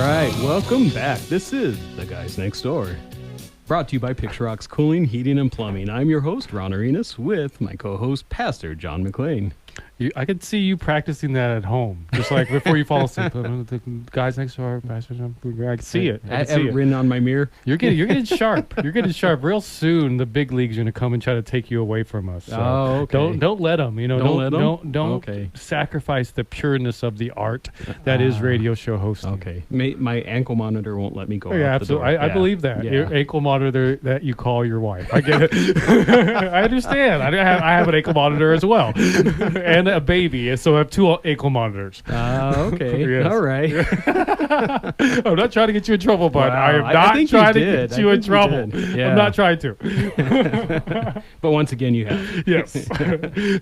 right, welcome back. This is The Guys Next Door, brought to you by Picture Rocks Cooling, Heating, and Plumbing. I'm your host, Ron Arenas, with my co-host, Pastor John McLean. I could see you practicing that at home, just like before you fall asleep. The guys next door, Pastor John. I can see it. I have it written on my mirror. You're getting sharp. You're getting sharp. Real soon, the big leagues are going to come and try to take you away from us. So okay. Don't let them. Don't okay. sacrifice the pureness of the art that is radio show hosting. Okay. My ankle monitor won't let me go. Yeah, out absolutely. The door. I believe that. Yeah. Your ankle monitor that you call your wife. I get it. I understand. I have an ankle monitor as well, and a baby, so I have two ankle monitors. Okay. Yes. All right. I'm not trying to get you in trouble, bud. Wow. I am not think trying to did. get you in trouble. Yeah. I'm not trying to. But once again, you have. Yes.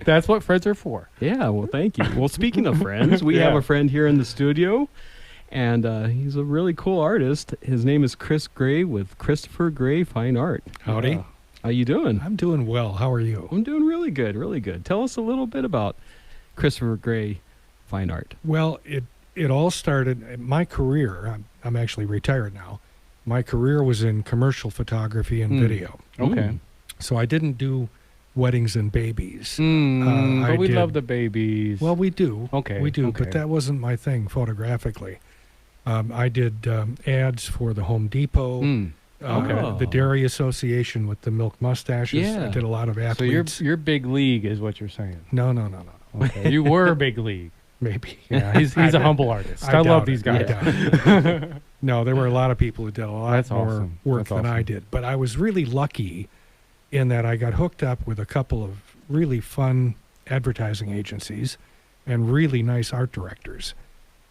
That's what friends are for. Yeah, well, thank you. Well, speaking of friends, we have a friend here in the studio, and he's a really cool artist. His name is Chris Gray with Christopher Gray Fine Art. Howdy. How you doing? I'm doing well. How are you? I'm doing really good, really good. Tell us a little bit about Christopher Gray Fine Art. Well, it all started, my career, I'm actually retired now. My career was in commercial photography and video. Okay. So I didn't do weddings and babies. But we did- love the babies. Well, we do. Okay, We do, okay. but that wasn't my thing photographically. I did ads for the Home Depot, Okay. the Dairy Association with the milk mustaches. Yeah. I did a lot of so athletes. you're big league is what you're saying. No. Okay. You were big league. Maybe. Yeah, he's a humble artist. I love doubt these it. guys. I doubt it. No, there were a lot of people who did a lot That's more awesome. work That's than I awesome. did. But I was really lucky in that I got hooked up with a couple of really fun advertising agencies and really nice art directors.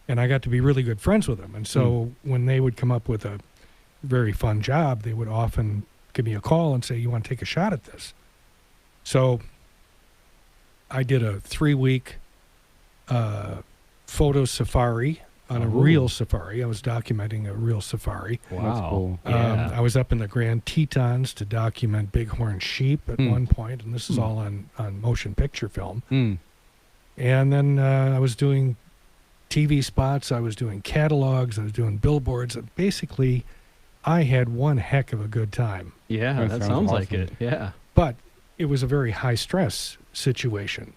And I got to be really good friends with them. And so when they would come up with a very fun job, they would often give me a call and say, "You want to take a shot at this?" So I did a 3-week photo safari on a real safari. I was documenting a real safari. Wow. That's cool. Yeah. I was up in the Grand Tetons to document bighorn sheep at one point, and this is all on motion picture film. And then I was doing TV spots, I was doing catalogs, I was doing billboards. Basically, I had one heck of a good time. Yeah, that sounds like awesome. it. Yeah. But it was a very high-stress situation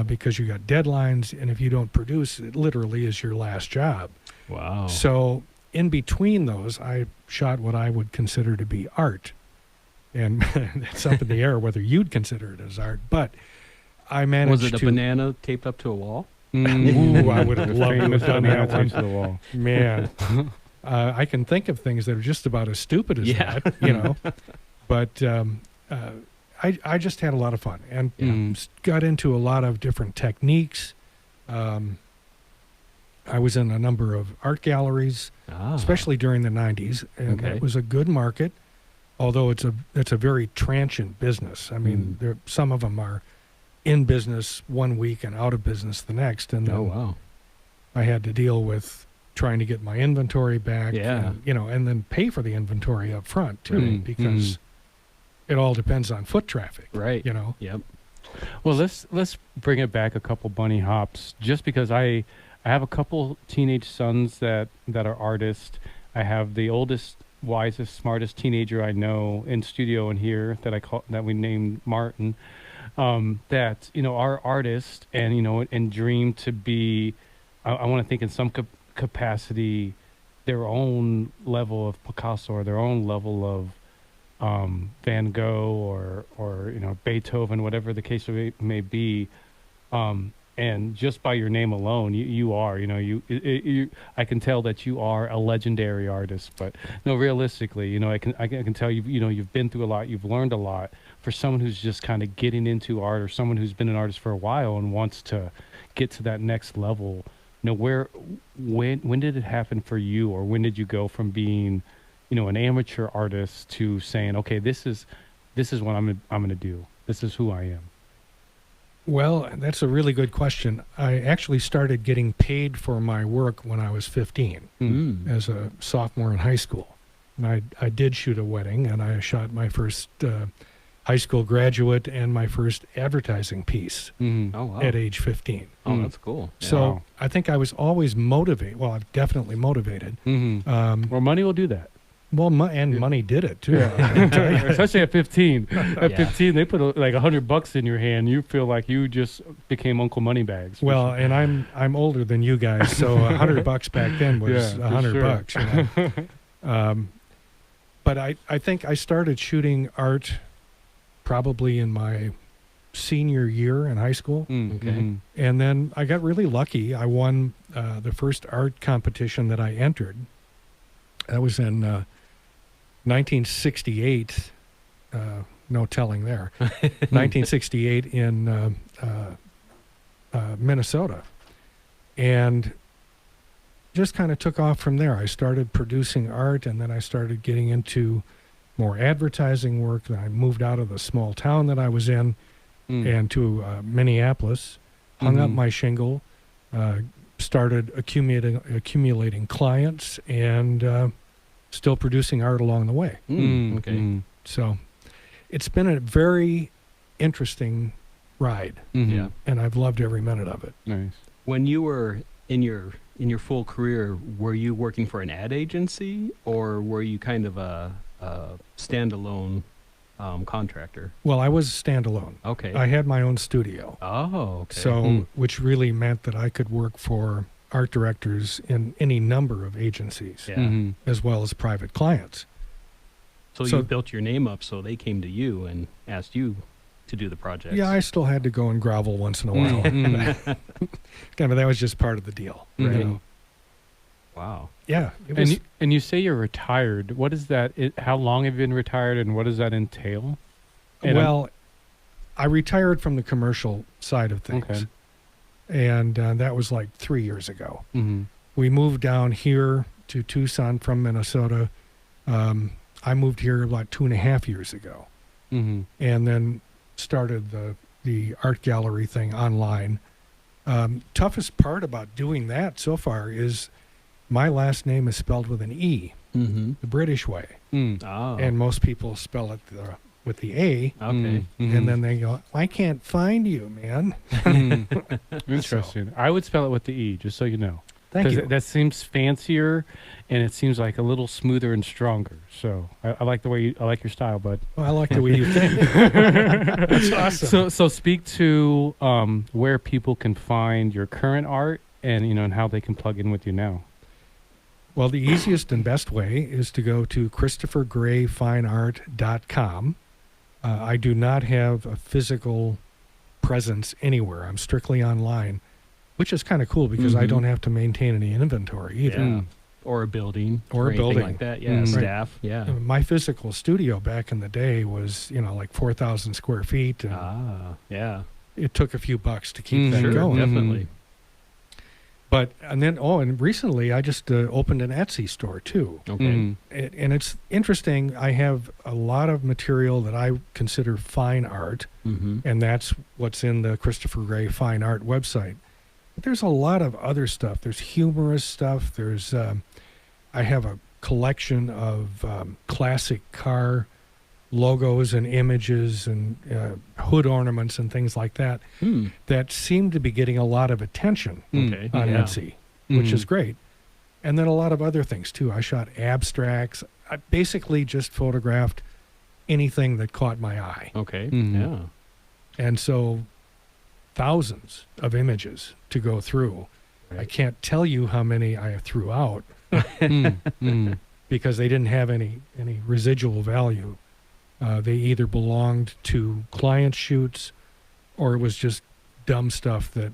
because you got deadlines, and if you don't produce, it literally is your last job. Wow. So in between those, I shot what I would consider to be art. And it's up in the air whether you'd consider it as art. But I managed Was it a to... banana taped up to a wall? Ooh, I would have The loved to famous have done banana that one. taped to the wall. Man. I can think of things that are just about as stupid as Yeah. that, you know. But I just had a lot of fun and got into a lot of different techniques. I was in a number of art galleries, especially during the 90s, and Okay. it was a good market, although it's a very transient business. I mean, some of them are in business one week and out of business the next, and Oh, then wow. I had to deal with trying to get my inventory back, Yeah. and then pay for the inventory up front too, because it all depends on foot traffic, Right. you know. Yep. Well, let's bring it back a couple bunny hops, just because I have a couple teenage sons that are artists. I have the oldest, wisest, smartest teenager I know in studio in here that we named Martin. That are artists and dream to be. I want to think in some capacity, their own level of Picasso or their own level of Van Gogh or Beethoven, whatever the case may be, and just by your name alone, you are I can tell that you are a legendary artist. But no, realistically, I can tell you've been through a lot, you've learned a lot. For someone who's just kind of getting into art, or someone who's been an artist for a while and wants to get to that next level, when did it happen for you, or when did you go from being an amateur artist to saying, okay, this is what I'm going to do. This is who I am. Well, that's a really good question. I actually started getting paid for my work when I was 15 as a sophomore in high school. And I did shoot a wedding, and I shot my first high school graduate and my first advertising piece Mm-hmm. Oh, wow. at age 15. Oh, that's cool. Yeah. So Wow. I think I was always motivated. Well, I'm definitely motivated. Mm-hmm. Well, money will do that. Well, money did it too. I can tell you. Especially at 15. At Yeah. 15, they put like $100 in your hand. You feel like you just became Uncle Moneybags. for Well, sure. and I'm older than you guys, so $100 back then was Yeah, for $100. sure. You know? But I think I started shooting art probably in my senior year in high school. Mm, Okay. mhm. And then I got really lucky. I won the first art competition that I entered. That was in 1968. No telling there. 1968 in Minnesota. And just kind of took off from there. I started producing art, and then I started getting into more advertising work. Then I moved out of the small town that I was in Mm. and to Minneapolis, hung up Mhm. my shingle, started accumulating clients, and still producing art along the way. Mm, okay. Mm. So it's been a very interesting ride, Mhm. Yeah. and I've loved every minute of it. Nice. When you were in your full career, were you working for an ad agency, or were you kind of a standalone contractor? Well, I was standalone. Okay. I had my own studio, Oh, okay. so Mm. which really meant that I could work for art directors in any number of agencies, Yeah. Mhm. as well as private clients. So So- you built your name up, so they came to you and asked you to do the project. Yeah, I still had to go and grovel once in a while. Mm. Yeah, but that was just part of the deal. Mhm. You know? Wow. Yeah, it And was. and you say you're retired. What is that? How long have you been retired, and what does that entail? And Well, I retired from the commercial side of things, Okay. and that was like 3 years ago. Mhm. We moved down here to Tucson from Minnesota. I moved here about 2.5 years ago, Mhm. and then started the art gallery thing online. Toughest part about doing that so far is my last name is spelled with an E, Mm-hmm. the British way, Mm. Oh. and most people spell it with the A. okay. Mhm. And then they go, I can't find you, man. Mhm. Interesting. I would spell it with the E, just so you know. Thank you. That seems fancier, and it seems like a little smoother and stronger. So I like the way I like your style, bud. Well, I like the way you think. That's awesome. So speak to where people can find your current art, and and how they can plug in with you now. Well, the easiest and best way is to go to ChristopherGrayFineArt.com. I do not have a physical presence anywhere. I'm strictly online, which is kind of cool because I Mhm. don't have to maintain any inventory either. Yeah. Or a building. Or a anything building. like that. Yeah. Mm. Staff. Yeah. My physical studio back in the day was, like 4,000 square feet. And Ah. Yeah. it took a few bucks to keep Mm, that Sure. going. Definitely. And recently I just opened an Etsy store too. Okay. Mhm. And it's interesting. I have a lot of material that I consider fine art, Mm-hmm. and that's what's in the Christopher Gray Fine Art website. But there's a lot of other stuff. There's humorous stuff. There's I have a collection of classic car logos and images and hood ornaments and things like that Hmm. that seem to be getting a lot of attention Mm. Okay. on Yeah. Etsy, which is Mhm. great. And then a lot of other things too. I shot abstracts. I basically just photographed anything that caught my eye. Okay. Mhm. Yeah. And so thousands of images to go through. I Right. can't tell you how many I threw out Mm. Mm. because they didn't have any residual value. They either belonged to client shoots or it was just dumb stuff that,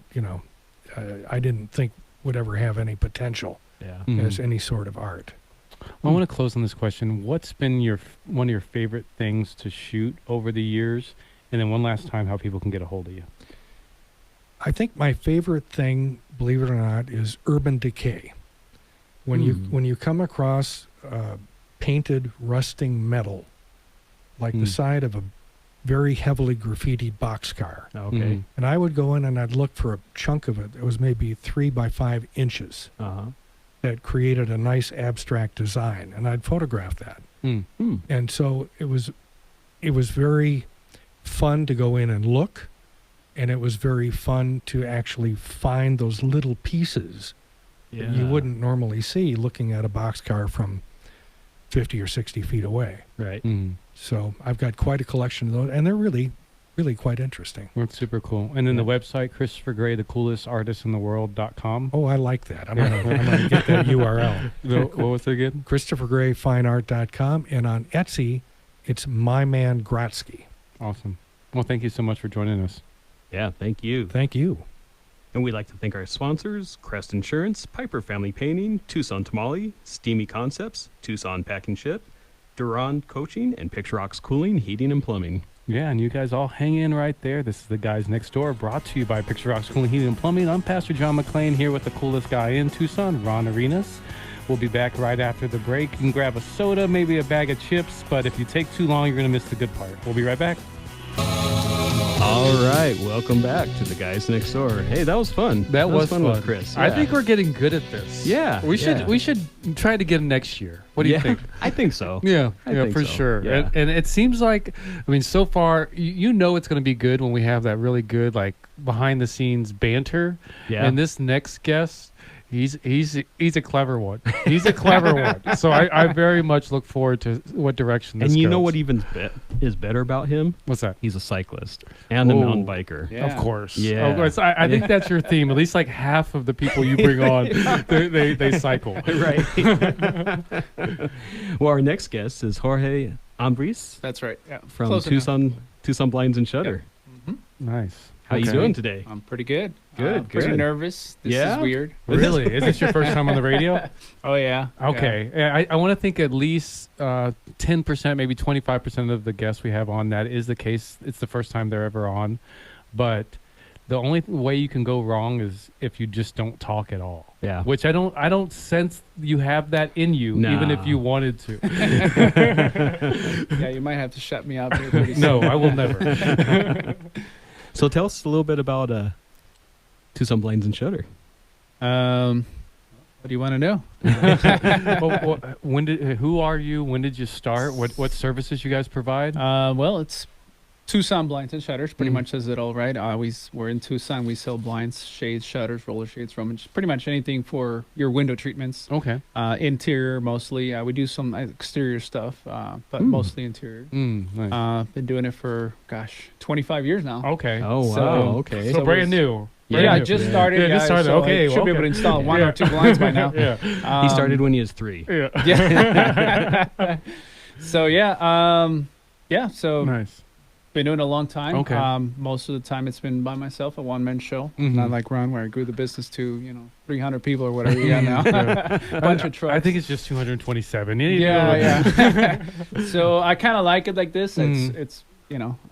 I didn't think would ever have any potential Yeah. Mhm. as any sort of art. I want to close on this question. What's been one of your favorite things to shoot over the years? And then one last time, how people can get a hold of you. I think my favorite thing, believe it or not, is urban decay. When you come across painted rusting metal, like the Mm. side of a very heavily graffitied boxcar, Okay. Mhm. and I would go in and I'd look for a chunk of it that was maybe 3 by 5 inches Uh-huh. that created a nice abstract design, and I'd photograph that. Mm. Hmm. And so it was very fun to go in and look, and it was very fun to actually find those little pieces that you wouldn't normally see looking at a boxcar from 50 or 60 feet away. Right. So I've got quite a collection of those, and they're really, really quite interesting. That's super cool. And then the website, Christopher Gray, the coolest artist in the world.com. Oh, I like that. I'm gonna get that URL. What was it again? ChristopherGrayFineArt.com, and on Etsy, it's My Man Grotsky. Awesome. Well, thank you so much for joining us. Yeah, thank you. Thank you. And we'd like to thank our sponsors, Crest Insurance, Piper Family Painting, Tucson Tamale, Steamy Concepts, Tucson Pack and Ship, Duran Coaching, and Picture Rocks Cooling, Heating, and Plumbing. Yeah, and you guys all hang in right there. This is The Guys Next Door, brought to you by Picture Rocks Cooling, Heating, and Plumbing. I'm Pastor John McClain here with the coolest guy in Tucson, Ron Arenas. We'll be back right after the break. You can grab a soda, maybe a bag of chips, but if you take too long, you're going to miss the good part. We'll be right back. All right, welcome back to The Guys Next Door. Hey, that was fun. That was fun with Chris. I Yeah. think we're getting good at this. Yeah, We should yeah. we should try to get them next year. What do you think? I think so. Yeah, I yeah, think for so. sure. Yeah. And it seems like, I mean, so far, you know it's going to be good when we have that really good, like, behind the scenes banter. Yeah. And this next guest, he's a clever one. He's a clever one. So I very much look forward to what direction this And you know goes. what even is better about him? What's that? He's a cyclist and a Oh. mountain biker. Yeah. Of course. Yeah. Of course. I think that's your theme. At least like half of the people you bring on, they cycle. Right. Well, our next guest is Jorge Ambris That's right. Yeah. from Close enough. Tucson Blinds and Shutter. Nice. How you Okay. doing today? I'm pretty good. Good, Pretty good. nervous. This Yeah? is weird. Really? Is this your first time on the radio? Oh yeah. Okay. Yeah, I want to think at least 10%, maybe 25% of the guests we have on, that is the case. It's the first time they're ever on. But the only way you can go wrong is if you just don't talk at all. Yeah. Which I don't sense you have that in you, even if No. you wanted to. Yeah. You might have to shut me up here pretty soon. No, I will never. So tell us a little bit about Tucson Blinds and Shutter. What do you want to know? Who are you? When did you start? What services you guys provide? Well, it's Tucson Blinds and Shutters. Pretty Mhm. much says it all, right? We're in Tucson. We sell blinds, shades, shutters, roller shades, Romans, pretty much anything for your window treatments. Okay. Interior mostly. We do some exterior stuff, but Mm. mostly interior. Nice. Been doing it for 25 years now. Okay. Oh, wow. So- okay. So brand new. Yeah, Yeah, I Brand new. just started. Yeah, just started. so Okay, I should be able to install one Yeah. or two blinds by now. Yeah. He started when he was 3. Yeah. Yeah. So yeah. So Nice. been doing it a long time. Okay. Most of the time it's been by myself, a one-man show. Mhm. Not like Ron, where I grew the business to 300 people or whatever you got now. Yeah. Bunch of trucks. I think it's just 227. Yeah. So I kind of like it like this. Mhm. It's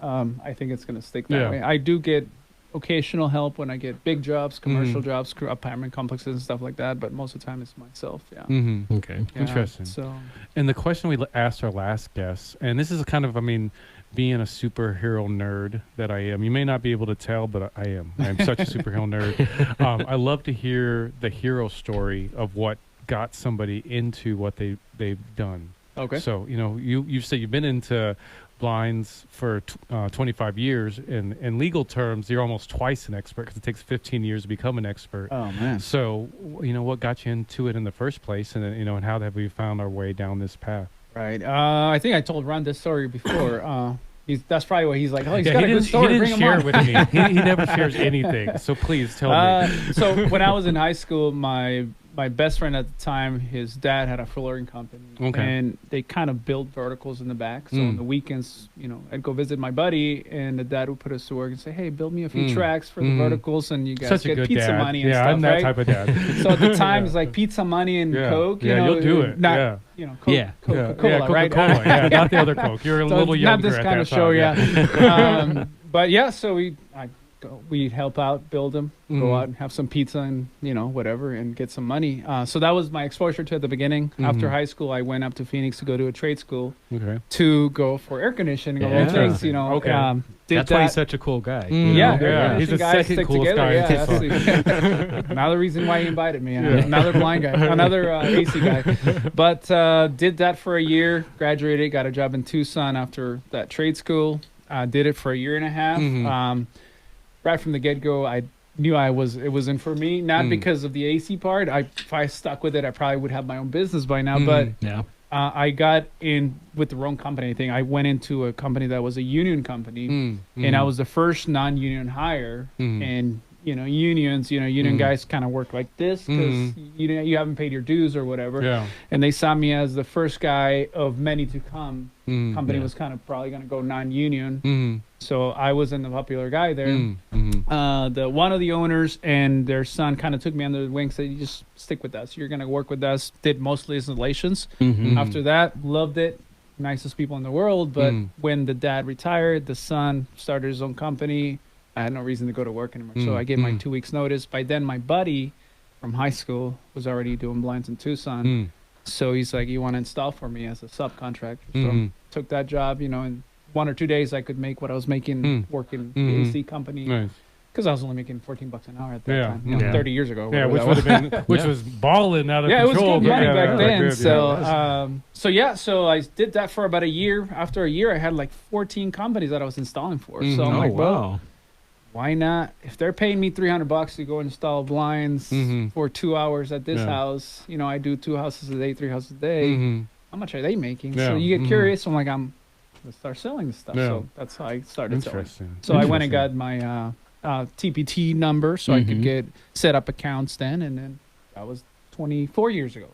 I think it's gonna stick that Yeah. way. I do get occasional help when I get big jobs, commercial Mhm. jobs, apartment complexes and stuff like that. But most of the time it's myself. Yeah. Mm-hmm. Okay. Yeah, Interesting. So And the question we asked our last guest, and this is kind of, being a superhero nerd that I am, you may not be able to tell, but I am. I'm such a superhero nerd. I love to hear the hero story of what got somebody into what they've done. okay. So, you said you've been into blinds for 25 years. In legal terms, you're almost twice an expert because it takes 15 years to become an expert. Oh man. So, what got you into it in the first place? And then, and how have we found our way down this path? Right. I think I told Ron this story before. That's probably what he's like. Oh, he's Yeah, got he a good didn't, story. he Bring didn't him share on. it with me. He never shares anything. So please tell me. So when I was in high school, my best friend at the time, his dad had a flooring company, Okay. and they kind of built verticals in the back. So on the weekends, I'd go visit my buddy, and the dad would put us to work and say, "Hey, build me a few Mm. tracks for the Mhm. verticals, and you guys Such a get good pizza dad. money and yeah, stuff." I'm that right? type of dad. So at the time, it's like pizza money and Yeah. Coke. Yeah, you'll do it. Not, Yeah. Coke, Yeah. Coca-Cola, yeah, right? Coca-Cola. Yeah, not the other Coke. You're a So little it's younger not this at kind that of show, time. yeah. But yeah, so we'd help out, build them, Mhm. go out and have some pizza and whatever, and get some money. So that was my exposure to it at the beginning. After Mhm. high school, I went up to Phoenix to go to a trade school Okay. to go for air conditioning, all Yeah. those things. Okay. Did That's that. why he's such a cool guy. Mm. Yeah, Yeah, air he's the conditioning guys second stick coolest together. guy in Yeah, Tucson. that's another reason why he invited me. Yeah. Another blind guy, another AC guy. But did that for a year, graduated, got a job in Tucson after that trade school. Did it for a year and a half. Mhm. Right from the get-go, I knew it wasn't for me. Not because of the AC part. If I stuck with it, I probably would have my own business by now. But Yeah. I got in with the wrong company. I think I went into a company that was a union company, and I was the first non-union hire. And unions, union guys kind of work like this because you haven't paid your dues or whatever. Yeah. And they saw me as the first guy of many to come. Company Yeah. was kind of probably going to go non-union. Mhm. So I wasn't the popular guy there. Mhm. The one of the owners and their son kind of took me under the wing, said, "You just stick with us. You're gonna work with us." Did mostly installations. Mhm. After that, loved it. Nicest people in the world. But when the dad retired, the son started his own company. I had no reason to go to work anymore, so I gave my 2 weeks notice. By then, my buddy from high school was already doing blinds in Tucson. So he's like, "You want to install for me as a subcontractor?" So took that job. In 1 or 2 days, I could make what I was making working the AC company. Nice. Because I was only making $14 an hour at that Yeah, time, yeah. 30 years ago. Yeah, whatever which that would have been, which Yeah. was balling out of yeah, it was control. good money Yeah, back yeah, then. good, yeah. So I did that for about a year. After a year, I had like 14 companies that I was installing for. So I'm Oh, like, well, wow. why not? If they're paying me $300 to go install blinds for 2 hours at this Yeah. house, I do 2 houses a day, 3 houses a day. Mhm. How much are they making? Yeah. So you get Mhm. curious. I'm like, let's start selling this stuff. Yeah. So that's how I started selling. Interesting. So I went and Interesting. got my TPT number so I could get set up accounts then, and then that was 24 years ago.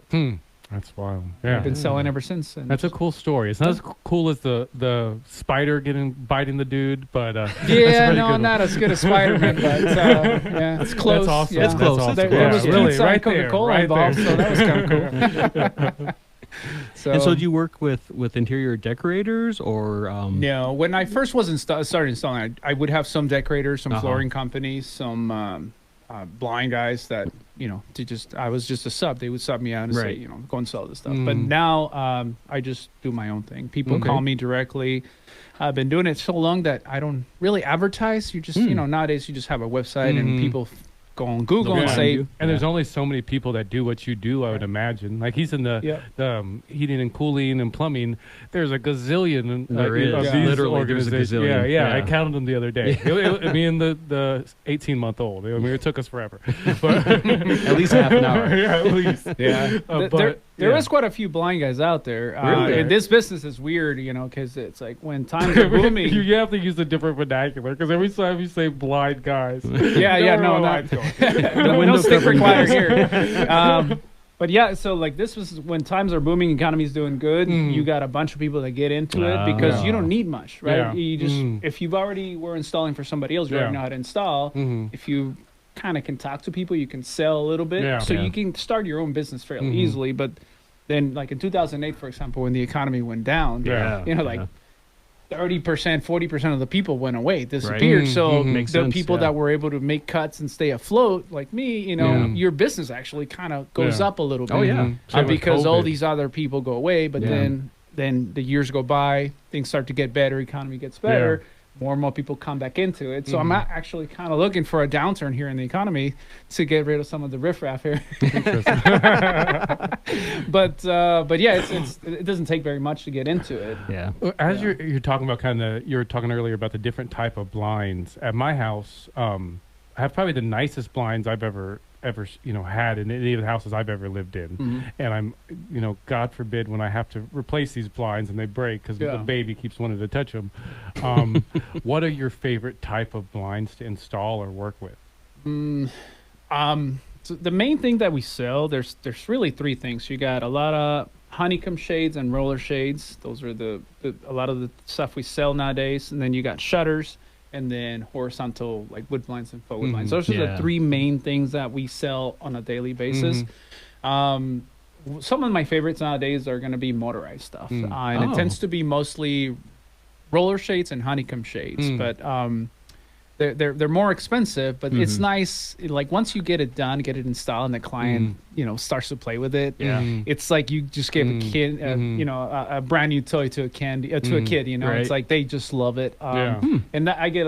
That's wild. I've Yeah. been selling ever since. And That's a cool story. It's not as cool as the spider biting the dude, but yeah, that's a pretty no, good one. not as good as Spider-Man, but yeah, it's close. That's awesome. Yeah. It's close. That's There, awesome. there Yeah, was really, pizza right and there, Coca-Cola right involved, there. so that was kind of cool. And so do you work with interior decorators or No, when I first started installing, I would have some decorators, some Uh-huh. flooring companies, some blind guys that I was just a sub. They would sub me out and Right. say, go and sell this stuff. But now I just do my own thing. People Okay. call me directly. I've been doing it so long that I don't really advertise. You just nowadays you just have a website and people go on Google They'll and find say, you. And there's only so many people that do what you do, I would imagine. Like he's in the heating and cooling and plumbing. There's a gazillion There is. of Yeah. these Literally, there's a organizations. gazillion. Yeah. I Yeah. counted them the other day. Me and the 18-month-old. I mean, it took us forever. But at least half an hour? yeah, at least. yeah. But, There yeah. is quite a few blind guys out there. Really? And this business is weird, because it's like when times are booming. you have to use a different vernacular because every time you say blind guys, yeah, no, not. no stick required here. But yeah, so like this was when times are booming, economy's doing good. You got a bunch of people that get into it because you don't need much, right? Yeah. You just if you've already were installing for somebody else, you already know how to install. If you kind of can talk to people, you can sell a little bit, Yeah. so Yeah. you can start your own business fairly easily. But then, like in 2008, for example, when the economy went down, Yeah. 30%, 40% of the people went away, disappeared. Right. So Makes the sense, people yeah. that were able to make cuts and stay afloat, like me, your business actually kind of goes Yeah. up a little bit. Oh, yeah. Same with because all COVID. these other people go away, but Yeah. then the years go by, things start to get better, economy gets better. More and more people come back into it. So I'm actually kind of looking for a downturn here in the economy to get rid of some of the riffraff here. But yeah, it doesn't take very much to get into it. Yeah. As you're talking about you were talking earlier about the different type of blinds. At my house, I have probably the nicest blinds I've ever had in any of the houses I've ever lived in. And I'm God forbid when I have to replace these blinds and they break because Yeah. the baby keeps wanting to touch them. What are your favorite type of blinds to install or work with? So the main thing that we sell, there's really three things. You got a lot of honeycomb shades and roller shades. Those are a lot of the stuff we sell nowadays. And then you got shutters, and then horizontal like wood blinds and faux wood blinds. Those are Yeah. the three main things that we sell on a daily basis. Some of my favorites nowadays are going to be motorized stuff, and it tends to be mostly roller shades and honeycomb shades. But they're more expensive, but it's nice. Like once you get it done, get it installed, and the client starts to play with it. Yeah. It's like you just gave a kid, a brand new toy to a kid. Right. It's like they just love it. And that, I get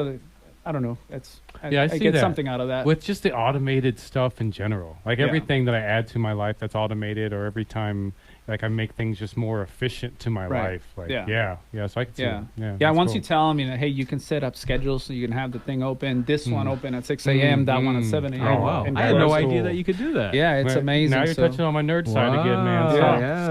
I don't know. I see get that. something out of that. With just the automated stuff in general, like Yeah. everything that I add to my life that's automated, or every time like I make things just more efficient to my Right. life. Like, Yeah. So I can see Yeah. it. Yeah. Yeah, that's once cool. you tell them, hey, you can set up schedules so you can have the thing open. This one open at 6 a.m., that one at 7 a.m. Oh wow! and I had no close. idea cool. that you could do that. Yeah, it's Right. amazing. Now you're so, touching on my nerd side again, man. Wow. Stop. Yeah.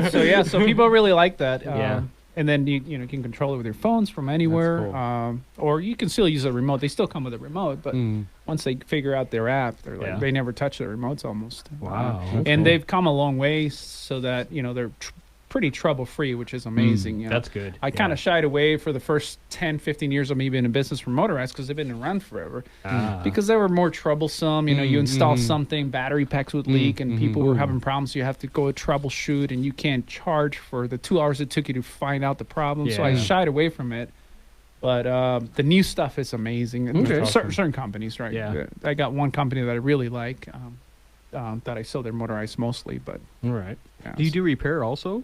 Stop. so yeah, so people really like that. Yeah. And then you can control it with your phones from anywhere, cool. or you can still use a remote. They still come with a remote, but Mm. once they figure out their app, they're like Yeah. they never touch their remotes almost. Wow. That's And cool. they've come a long way so that they're pretty trouble free, which is amazing. you know. That's good. I kind of shied away for the first 10, 15 years of me being in business for motorized because they've been around forever. Because they were more troublesome. You install something, battery packs would leak, and people were having problems. You have to go troubleshoot, and you can't charge for the 2 hours it took you to find out the problem. So I Yeah. shied away from it. But the new stuff is amazing. And Okay. certain companies, right? Yeah. I got one company that I really like that I sell their motorized mostly. But All right. yeah, Do you do repair also,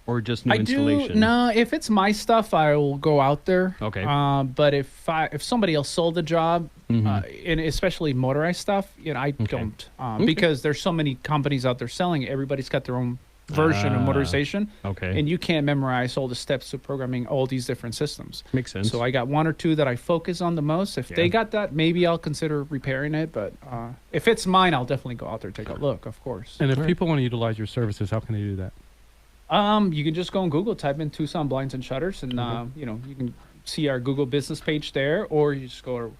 or just new I installation? do. No, if it's my stuff, I will go out there. Okay. But if somebody else sold the job, Mhm. and especially motorized stuff, I don't, because there's so many companies out there selling it. Everybody's got their own version of Ah. motorization, Okay. and you can't memorize all the steps to programming all these different systems. Makes sense. So I got one or two that I focus on the most. If they Yeah. got that, maybe I'll consider repairing it. But if it's mine, I'll definitely go out there and take a look. Of course. And if Alright. people want to utilize your services, how can they do that? You can just go on Google, type in Tucson Blinds and Shutters, and you can see our Google business page there, or you just go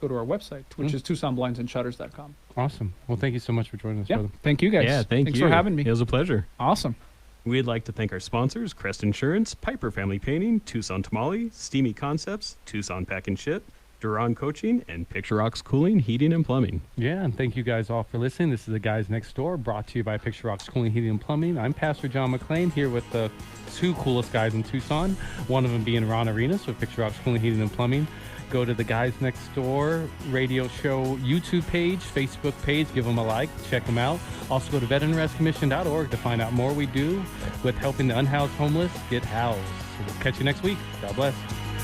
to our website, which is TucsonBlindsandShutters.com. Awesome. Well, thank you so much for joining us, Yeah, brother. thank you guys. yeah, Thanks you for having me. It was a pleasure. Awesome. We'd like to thank our sponsors, Crest Insurance, Piper Family Painting, Tucson Tamale, Steamy Concepts, Tucson Pack and Ship, Duran Coaching, and Picture Rocks Cooling, Heating, and Plumbing. Yeah, and thank you guys all for listening. This is The Guys Next Door, brought to you by Picture Rocks Cooling, Heating, and Plumbing. I'm Pastor John McClain, here with the two coolest guys in Tucson, one of them being Ron Arenas with Picture Rocks Cooling, Heating, and Plumbing. Go to The Guys Next Door radio show YouTube page, Facebook page, give them a like, check them out. Also go to veteranrescommission.org to find out more we do with helping the unhoused homeless get housed. So we'll catch you next week. God bless.